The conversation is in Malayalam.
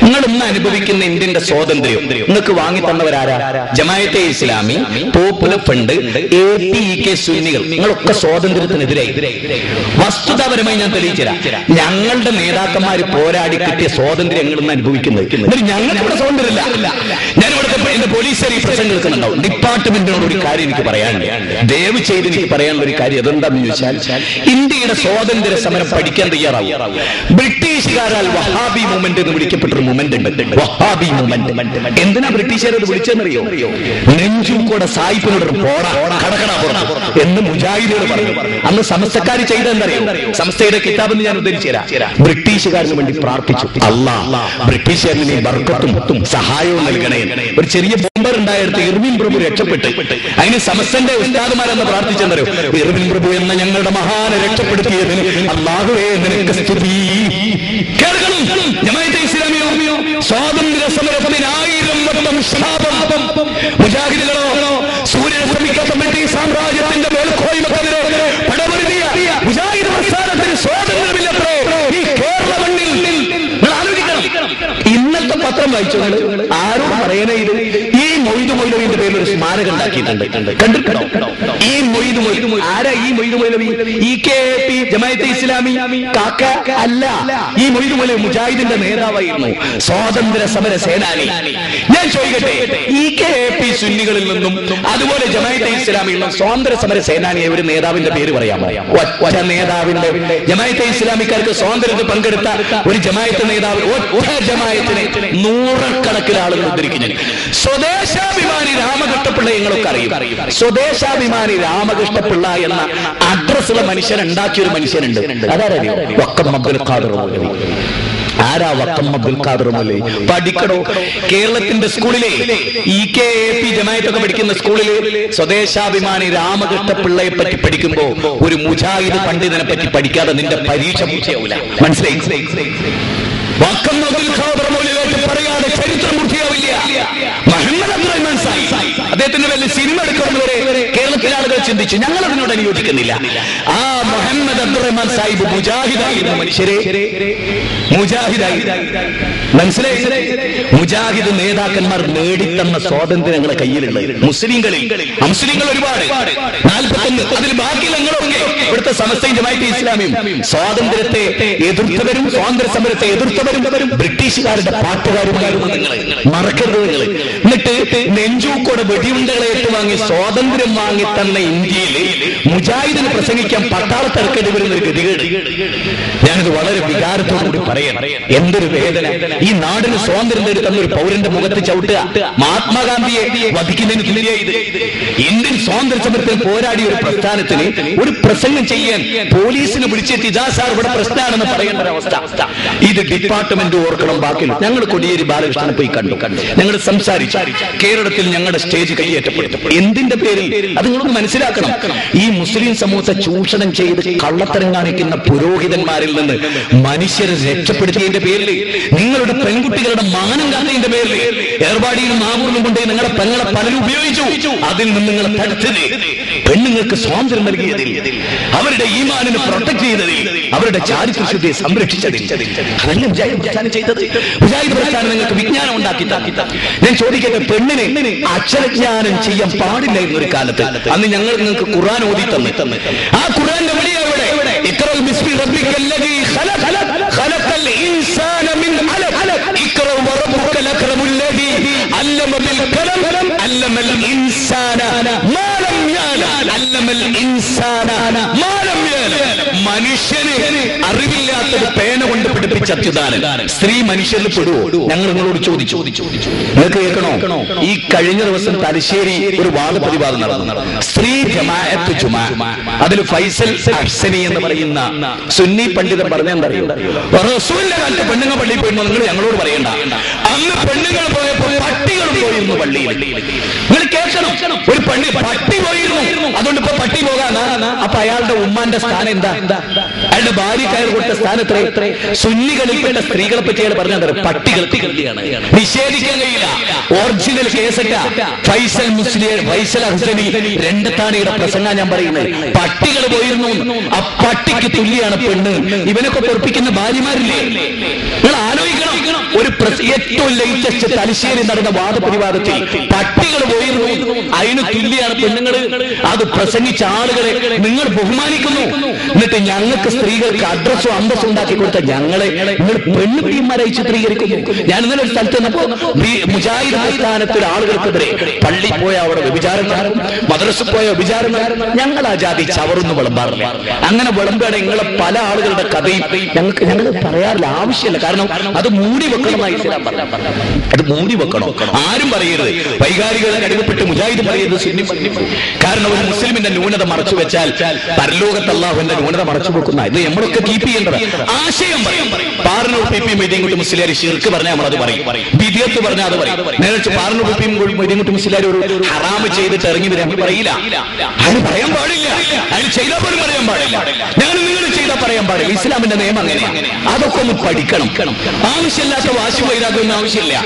നിങ്ങൾ ഇന്ന് അനുഭവിക്കുന്ന ഇന്ത്യന്റെ സ്വാതന്ത്ര്യം നിങ്ങൾക്ക് വാങ്ങി തന്നവരാരാ? Jamaat-e Islami, popular front, APEK സുന്നികൾ. നിങ്ങളൊക്കെ സ്വാതന്ത്ര്യത്തിനെതിരായി. വസ്തുതാപരമായി ഞാൻ തെളിയിച്ചുതരാം. ഞങ്ങളുടെ നേതാക്കന്മാർ പോരാടി കിട്ടിയ സ്വാതന്ത്ര്യം ഞങ്ങൾ ഇന്ന് അനുഭവിക്കുന്നത്. ഞങ്ങൾക്കിവിടെ സ്വാതന്ത്ര്യമില്ല. ഞാനിവിടെ എന്റെ പോലീസുകാർ ഈ പ്രസംഗം കേൾക്കുന്നുണ്ടാവും. ഡിപ്പാർട്ട്മെന്റിനോട് ഒരു കാര്യം എനിക്ക് പറയാനുണ്ട്. ദയവ് ചെയ്ത് എനിക്ക് പറയാനുള്ള ഒരു കാര്യം അതെന്താണെന്ന് ചോദിച്ചാൽ, ഇന്ത്യയുടെ സ്വാതന്ത്ര്യ സമരം പഠിക്കാൻ തയ്യാറാവും. ബ്രിട്ടീഷുകാരാൽ വഹാബി മൂവ്മെന്റ് എന്ന് വിളിക്കപ്പെട്ടൊരു മൂവ്മെന്റ് ഉണ്ട്. വഹാബി മൂവ്മെന്റ്. എന്തിനാ ബ്രിട്ടീഷുകാർ അത് വിളിച്ചെന്നറിയോ? നെഞ്ചൂക്കോടെ സായിപ്പിനോട് പോടാ കടക്കടാ എന്ന് മുജാഹിദുകൾ പറഞ്ഞു. അന്ന് സമസ്തക്കാർ ചെയ്തെന്നറിയോ? സമസ്തയുടെ കിതാബെന്ന് ഞാൻ ഉദ്ധരിച്ചു തരാം. ബ്രിട്ടീഷുകാരന് വേണ്ടി പ്രാർത്ഥിച്ചു, അല്ലാഹ് ബ്രിട്ടീഷുകാരന് ബർക്കത്തും സഹായവും നൽകണേ. ഒരു ചെറിയ ബോംബർ ഉണ്ടായെടുത്ത് ഇർവിൻ പ്രഭു രക്ഷപ്പെട്ട് അതിന് സമസ്തന്റെ ഉസ്താദുമാരെന്ന് പ്രാർത്ഥിച്ചെന്നറിയോ? ഇർവിൻ പ്രഭു എന്ന ഞങ്ങളുടെ മഹാനെ രക്ഷപ്പെടുത്തിയതിന് അല്ലാഹുവേ നിനക്ക് സ്തുതി. കേൾക്കണം, ജമാഅത്തെ ഇസ്ലാമിയോ സ്വാതന്ത്ര്യ സമരത്തിന് 1000 വട്ടം ശാപം. മുജാഹിദുകളോ സൂര്യനെ ശ്രമിക്കാത്ത ബ്രിട്ടീഷ് സാമ്രാജ്യത്തിന്റെ മേൽക്കോയ്മക്കെതിരെ പടപൊരുതിയ മുജാഹിദ് പ്രസ്ഥാനത്തിന് സ്വാതന്ത്ര്യമില്ലത്രേ ഈ കേരള മണ്ണിൽ. നിങ്ങൾ ആലോചിക്കണം. ഇന്നത്തെ പത്രം വായിച്ചു ആരോട് പറയണേ? ഈ മൊയ്തു മൗലവിന്റെ പേരിൽ ഒരു സ്മാരകം ഉണ്ടാക്കിയിട്ടുണ്ട്. കണ്ടിട്ടുണ്ടോ? ഈ മൊയ്തു മൗലവി ആരാ? ഈ മൊയ്തു മൗലവി EKAP ജമാഅത്തെ ഇസ്ലാമി കാക്ക അല്ല. ഈ മൊയ്തു മൗലവി മുജാഹിദിന്റെ നേതാവായിരുന്നു, സ്വാതന്ത്ര്യ സമര സേനാനി. ഞാൻ ചോദിക്കട്ടെ, EKAP സുന്നികളിൽ നിന്നും അതുപോലെ ജമാഅത്തെ ഇസ്ലാമിയിൽ നിന്നും സ്വാതന്ത്ര്യ സമര സേനാനിയെ ഒരു നേതാവിന്റെ പേര് പറയാമോ? ഒറ്റ നേതാവിന്റെ. ജമാഅത്തെ ഇസ്ലാമിക്കാർക്ക് സ്വാതന്ത്ര്യത്തിൽ പങ്കെടുത്ത ഒരു ജമാഅത്ത് നേതാവ്, ഒറ്റ ജമാഅത്തിനെ നൂറുകണക്കിന് ആളുകൾ ഉദ്ധരിക്കുന്നു. സ്വദേശാഭിമാനി രാമകൃഷ്ണപിള്ള നിങ്ങളൊക്കെ അറിയും. സ്വദേശാഭിമാനി രാമകൃഷ്ണപിള്ള എന്ന അഡ്രസ്സുള്ള മനുഷ്യൻ ഉണ്ടാക്കിയ ഒരു മനുഷ്യനുണ്ട്. അതാരറിയോ? വക്കം അബ്ദുൽ ഖാദർ മൗലവി. ആരാ വക്കം അബ്ദുൽ ഖാദർ മൗലവി? പഠിക്കണോ? കേരളത്തിന്റെ സ്കൂളിലെ EKAP ജമാഅത്തൊക്കെ പഠിക്കുന്ന സ്കൂളില് സ്വദേശാഭിമാനി രാമകൃഷ്ണപിള്ളയെ പറ്റി പഠിക്കുമ്പോ ഒരു മുജാഹിദ് പണ്ഡിതനെ പറ്റി പഠിക്കാതെ നിന്റെ പരീക്ഷ പൂർത്തിയാവൂല. മനസ്സിലായി? വക്കം അബ്ദുൽ ഖാദർ മൗലവിയെ പറയാതെ ചരിത്രം പൂർത്തിയാവില്ല. മുഹമ്മദ് അബ്ദുറഹ്മാൻ സാഹിബ് അദ്ദേഹത്തിന്റെ വലിയ സിനിമ എടുക്കുന്നവരെ കേരളത്തിലെ ആളുകൾ ചിന്തിച്ചു. ഞങ്ങൾ അതിനോട് അനുയോജിക്കുന്നില്ല. ആ മുഹമ്മദ് അബ്ദുറഹ്മാൻ സാഹിബ് മുജാഹിദായിരുന്നു. മനുഷ്യരെ മുജാഹിദായി. മനസ്സിലായി? മുജാഹിദ് നേതാക്കന്മാർ നേടിത്തന്ന സ്വാതന്ത്ര്യങ്ങളെ കയ്യിലുള്ളത് മുസ്ലിങ്ങളിൽ. അമുസ്ലിങ്ങൾ ഒരുപാട് 41. അതിൽ ബാക്കി ഞങ്ങളൊക്കെ ഇവിടുത്തെ സമസ്തയും ജമാഅത്തെ ഇസ്ലാമിയും സ്വാതന്ത്ര്യത്തെ എതിർത്തവരും സ്വാതന്ത്ര്യ സമരത്തെ എതിർത്തവരും ബ്രിട്ടീഷുകാരുടെ പാട്ടുകാരുമായിരുന്നു. നിങ്ങൾ മറക്കരുത്. നിങ്ങൾ എന്നിട്ട് നെഞ്ചൂക്കോടെ വെടിയുണ്ടകളെ ഏറ്റുവാങ്ങി സ്വാതന്ത്ര്യം വാങ്ങി തന്ന ഇന്ത്യയിൽ മുജാഹിദിന് പ്രസംഗിക്കാൻ പട്ടാളത്തിറക്കേണ്ടി വരുന്ന ഒരു ഗതികേട്. ഞാനിത് വളരെ വികാരത്തോടുകൂടി പറയണം. എന്തൊരു വേദന! ഈ നാടിന് സ്വാതന്ത്ര്യം നേടി തന്ന ഒരു പൗരന്റെ മുഖത്ത് ചവിട്ടുക. മഹാത്മാഗാന്ധിയെ വധിക്കുന്നതിന് തുല്യമായി ഇത്. ഇന്ത്യൻ സ്വാതന്ത്ര്യ സമരത്തിൽ പോരാടിയ ഒരു പ്രസ്ഥാനത്തിന് ഒരു പ്രസംഗം ചെയ്യാൻ പോലീസിനെ വിളിച്ചെത്തി ഇതാ സാർ ഇവിടെ പ്രശ്നമാണെന്ന് പറയേണ്ട ഒരവസ്ഥ. ഇത് ഡിപ്പാർട്ട്മെന്റ് ഓർക്കണം. ബാക്കി ഞങ്ങൾ കൊടിയേരി ബാലകൃഷ്ണനെ പോയി കണ്ടു. ഞങ്ങൾ സംസാരിച്ചു. കേരളത്തിൽ ഞങ്ങളുടെ സ്റ്റേജ് കയ്യേറ്റപ്പെട്ടു. എന്തിന്റെ പേരിൽ? അത് നിങ്ങളൊന്ന് മനസ്സിലാക്കണം. ഈ മുസ്ലിം സമൂഹത്തെ ചൂഷണം ചെയ്ത് കള്ളത്തരം കാണിക്കുന്ന പുരോഹിതന്മാരിൽ നിന്ന് മനുഷ്യരെ രക്ഷപ്പെടുത്തിയതിന്റെ പേരിൽ, നിങ്ങളുടെ പെൺകുട്ടികളുടെ മാനം കാത്തതിന്റെ പേരിൽ, ഏർവാടിയിലും മാവൂരിലും കൊണ്ട് നിങ്ങളുടെ പെങ്ങളെ പലരും ഉപയോഗിച്ചു. അതിൽ നിന്ന് നിങ്ങളെ തടുത്തത്, പെണ്ണുങ്ങൾക്ക് സ്വാതന്ത്ര്യം നൽകിയതിൽ, അവരുടെ ഈമാനിനെ പ്രൊട്ടക്ട് ചെയ്തതിൽ, അവരുടെ ചാരിത്രശുദ്ധിയെ സംരക്ഷിച്ചതിൽ അതല്ല മുജാഹിദ് പ്രസ്ഥാനം ചെയ്തത്. മുജാഹിദ് പ്രസ്ഥാനം നിങ്ങൾക്ക് വിജ്ഞാനം ഉണ്ടാക്കി. ഞാൻ ചോദിക്കട്ടെ, പെണ്ണിനെ അക്ഷരജ്ഞാനം ചെയ്യാൻ പാടില്ലായിരുന്ന ഒരു കാലത്ത് അന്ന് ഞങ്ങൾ നിങ്ങൾക്ക് ഖുർആൻ ഓതി തന്നു. ആ ഖുർആന്റെ വഴിയാ ഇവിടെ ഇഖ്റ ബിസ്മി റബ്ബിക്കൽ ലദീ ഖലഖ ഖലഖൽ ഇൻസാന മിൻ അലഖ ഇഖ്റ വറബ്ബുക്കൽ അക്രമുൽ ലദീ അല്ലമ ബിൽ ഖലം അല്ലമൽ ഇൻസാന മാ ലം യഅലം അല്ലമൽ ഇൻസാന മാ ലം യഅലം. മനുഷ്യന് അറിവില്ലാത്തത് പേന കൊണ്ട് പഠിപ്പിച്ച അത്യുദാനൻ സ്ത്രീ മനുഷ്യരിൽ പെടുവോ? ഞങ്ങൾ നിങ്ങളോട് ചോദിച്ചു. നിങ്ങൾക്ക് കേൾക്കണോ? ഈ കഴിഞ്ഞ ദിവസം തലശ്ശേരി ഒരു വാദപ്രതിവാദം നടന്നു. സ്ത്രീ ജമാഅത്ത് ജുമാ. അതിൽ ഫൈസൽ അഹ്സനി എന്ന് പറയുന്ന സുന്നി പണ്ഡിതൻ പറഞ്ഞെന്തറിയോ? റസൂലിന്റെ കാലത്ത് പെണ്ണുങ്ങൾ പള്ളിയിൽ പോയിരുന്നു. നിങ്ങൾ ഞങ്ങളോട് പറയണ്ട. അന്ന് പെണ്ണുങ്ങൾ പോയപ്പോൾ പട്ടികൾ പോയിരുന്നു പള്ളിയിൽ. നിങ്ങൾ കേൾക്കണം, ഒരു പട്ടി പോയിരുന്നു. അതുകൊണ്ട് ഇപ്പൊ പട്ടി പോകാനാ? അപ്പൊ അയാളുടെ ഉമ്മാന്റെ സ്ഥാനം എന്താ? അയാളുടെ ഭാര്യ കയർ കൊടുത്ത സ്ഥാനത്ത് സുന്നികളിൽപ്പെട്ട സ്ത്രീകളെ പറ്റി അയാൾ പറഞ്ഞാൽ പട്ടികൾ നിഷേധിക്കാൻ കഴിയില്ല. ഒറിജിനൽ കേസറ്റ ഫൈസൽ ഹുസൈനി രണ്ടത്താണിയുടെ പ്രസംഗം ഞാൻ പറയുന്നത്. പട്ടികൾ പോയിരുന്നു, ആ പട്ടിക്ക് തുല്യാണ് പെണ്ണ്. ഇവനൊക്കെ പൊറപ്പിക്കുന്ന ഭാര്യമാരില്ലേ? നിങ്ങൾ ആലോചിക്കണം. ഒരു ഏറ്റവും ലേറ്റസ്റ്റ് തലശ്ശേരി നടന്ന വാദപരിവാദത്തിൽ പട്ടികൾ പോയിരുന്നു, അതിന് തുല്യാണ് പെണ്ണുങ്ങൾ. അത് പ്രസംഗിച്ച ആളുകളെ നിങ്ങൾ ബഹുമാനിക്കുന്നു. എന്നിട്ട് ഞങ്ങൾക്ക് സ്ത്രീകൾക്ക് അഡ്രസ്സും അന്തസ്സും ഉണ്ടാക്കി കൊടുത്ത ഞങ്ങളെ നിങ്ങൾ പെണ്ണുപിടിമാരായി ചിത്രീകരിക്കുന്നു. ഞാൻ ഇന്നലെ ഒരു സ്ഥലത്ത് നിന്നപ്പോ മുജാഹിദ് പ്രസ്ഥാനത്തിലെ ആളുകൾക്കെതിരെ പള്ളി പോയ അവിടെ വ്യഭിചാരം നടക്കും, മദ്രസ പോയ വ്യഭിചാരം നടക്കും. ഞങ്ങൾ ആ ജാതി ചവറൊന്നും വിളമ്പാറില്ല. അങ്ങനെ വിളമ്പാണ് നിങ്ങളെ പല ആളുകളുടെ കഥയും ഞങ്ങൾ പറയാറില്ല, ആവശ്യമില്ല. കാരണം അത് മൂടി വെക്കണമെന്നായി ഇസ്ലാം പറഞ്ഞു. അത് മൂടി വെക്കണം, ആരും പറയരുത്. വൈകാരികളെ അടിമപ്പെട്ട് മുജാഹിദ് പറയരുത് സുന്നി. കാരണം ഒരു മുസ്ലിമിന്റെ ന്യൂനത മറച്ചു വെച്ചാൽ പരലോകത്ത് അല്ലാഹുവിന്റെ ന്യൂനത മറച്ചു വെക്കുന്ന ഇത് നമ്മളൊക്കെ കീപ്പ് ചെയ്യേണ്ടത്. ആശയം പറയും. പാറനൂർ പിപിയും മൊയ്തീൻകുട്ടി മുസ്ലിയാർ ശിർക്ക് പറഞ്ഞാൽ നമ്മളത് പറയും, ബിദിയത്ത് പറഞ്ഞാൽ അത് പറയും. നേരെ പാറനൂർ പിപിയും മൊയ്തീൻകുട്ടി മുസ്ലിയാർ ഒരു ഹറാമ് ചെയ്തിട്ട് ഇറങ്ങി വരാൻ പറയില്ല. അതിന് പറയാൻ പാടില്ല, അതിന് ചെയ്താൽ പോലും പറയാൻ പാടില്ല. ഞങ്ങൾ നിങ്ങൾ ചെയ്താൽ പറയാൻ പാടില്ല. ഇസ്ലാമിന്റെ നിയമം അങ്ങനെയാണ്. അതൊക്കെ ഒന്ന് പഠിക്കണം. ആവശ്യമില്ലാത്ത വാശി വൈരാഗ്യമൊന്നും ആവശ്യമില്ല.